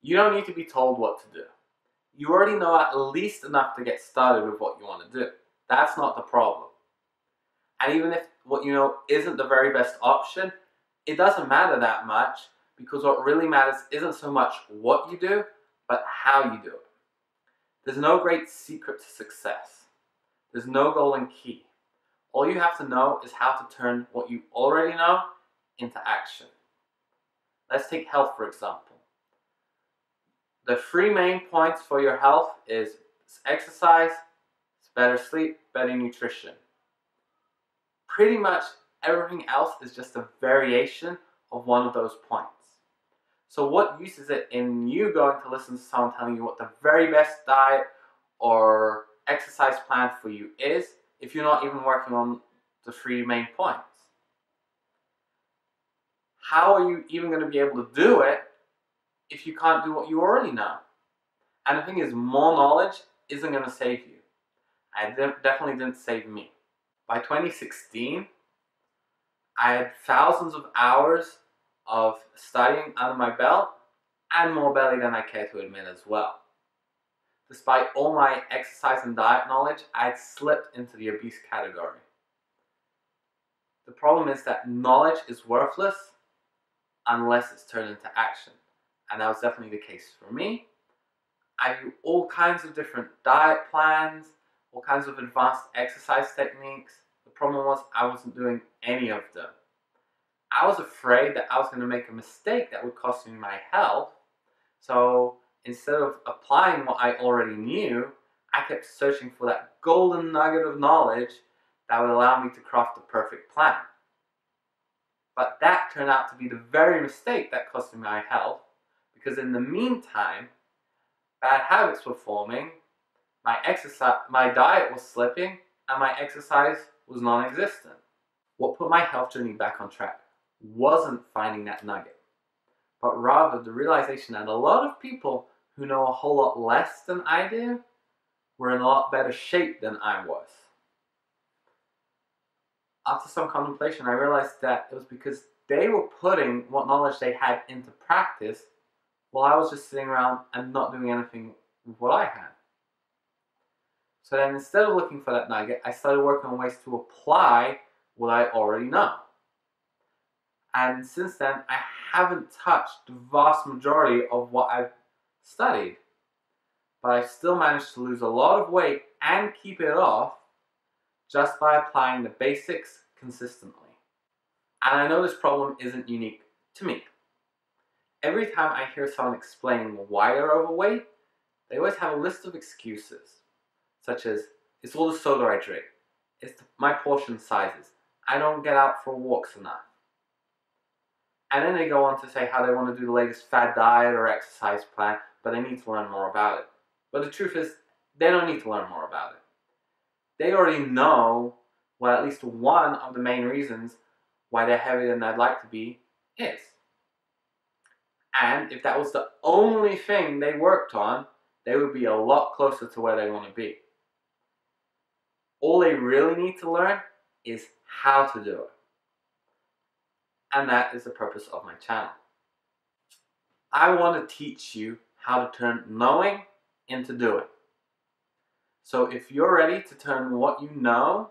You don't need to be told what to do. You already know at least enough to get started with what you want to do. That's not the problem. And even if what you know isn't the very best option, it doesn't matter that much, because what really matters isn't so much what you do, but how you do it. There's no great secret to success. There's no golden key. All you have to know is how to turn what you already know into action. Let's take health, for example. The 3 main points for your health is exercise, better sleep, better nutrition. Pretty much everything else is just a variation of one of those points. So what use is it in you going to listen to someone telling you what the very best diet or exercise plan for you is if you're not even working on the 3 main points? How are you even going to be able to do it if you can't do what you already know? And the thing is, more knowledge isn't going to save you. It definitely didn't save me. By 2016, I had thousands of hours of studying under my belt, and more belly than I care to admit as well. Despite all my exercise and diet knowledge, I had slipped into the obese category. The problem is that knowledge is worthless unless it's turned into action. And that was definitely the case for me. I knew all kinds of different diet plans, all kinds of advanced exercise techniques. The problem was I wasn't doing any of them. I was afraid that I was going to make a mistake that would cost me my health. So instead of applying what I already knew, I kept searching for that golden nugget of knowledge that would allow me to craft the perfect plan. But that turned out to be the very mistake that cost me my health, because in the meantime, bad habits were forming, my diet was slipping, and my exercise was non-existent. What put my health journey back on track wasn't finding that nugget, but rather the realization that a lot of people who know a whole lot less than I do were in a lot better shape than I was. After some contemplation, I realized that it was because they were putting what knowledge they had into practice while I was just sitting around and not doing anything with what I had. So then, instead of looking for that nugget, I started working on ways to apply what I already know. And since then, I haven't touched the vast majority of what I've studied. But I've still managed to lose a lot of weight and keep it off just by applying the basics consistently. And I know this problem isn't unique to me. Every time I hear someone explaining why they're overweight, they always have a list of excuses, such as, it's all the soda I drink, it's my portion sizes, I don't get out for walks enough. And then they go on to say how they want to do the latest fad diet or exercise plan, but they need to learn more about it. But the truth is, they don't need to learn more about it. They already know what at least one of the main reasons why they're heavier than they'd like to be is. And if that was the only thing they worked on, they would be a lot closer to where they want to be. All they really need to learn is how to do it. And that is the purpose of my channel. I want to teach you how to turn knowing into doing. So if you're ready to turn what you know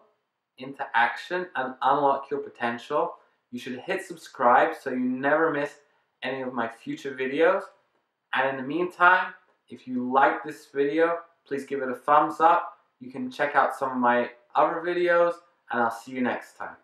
into action and unlock your potential, you should hit subscribe so you never miss any of my future videos. And in the meantime, if you like this video, please give it a thumbs up. You can check out some of my other videos, and I'll see you next time.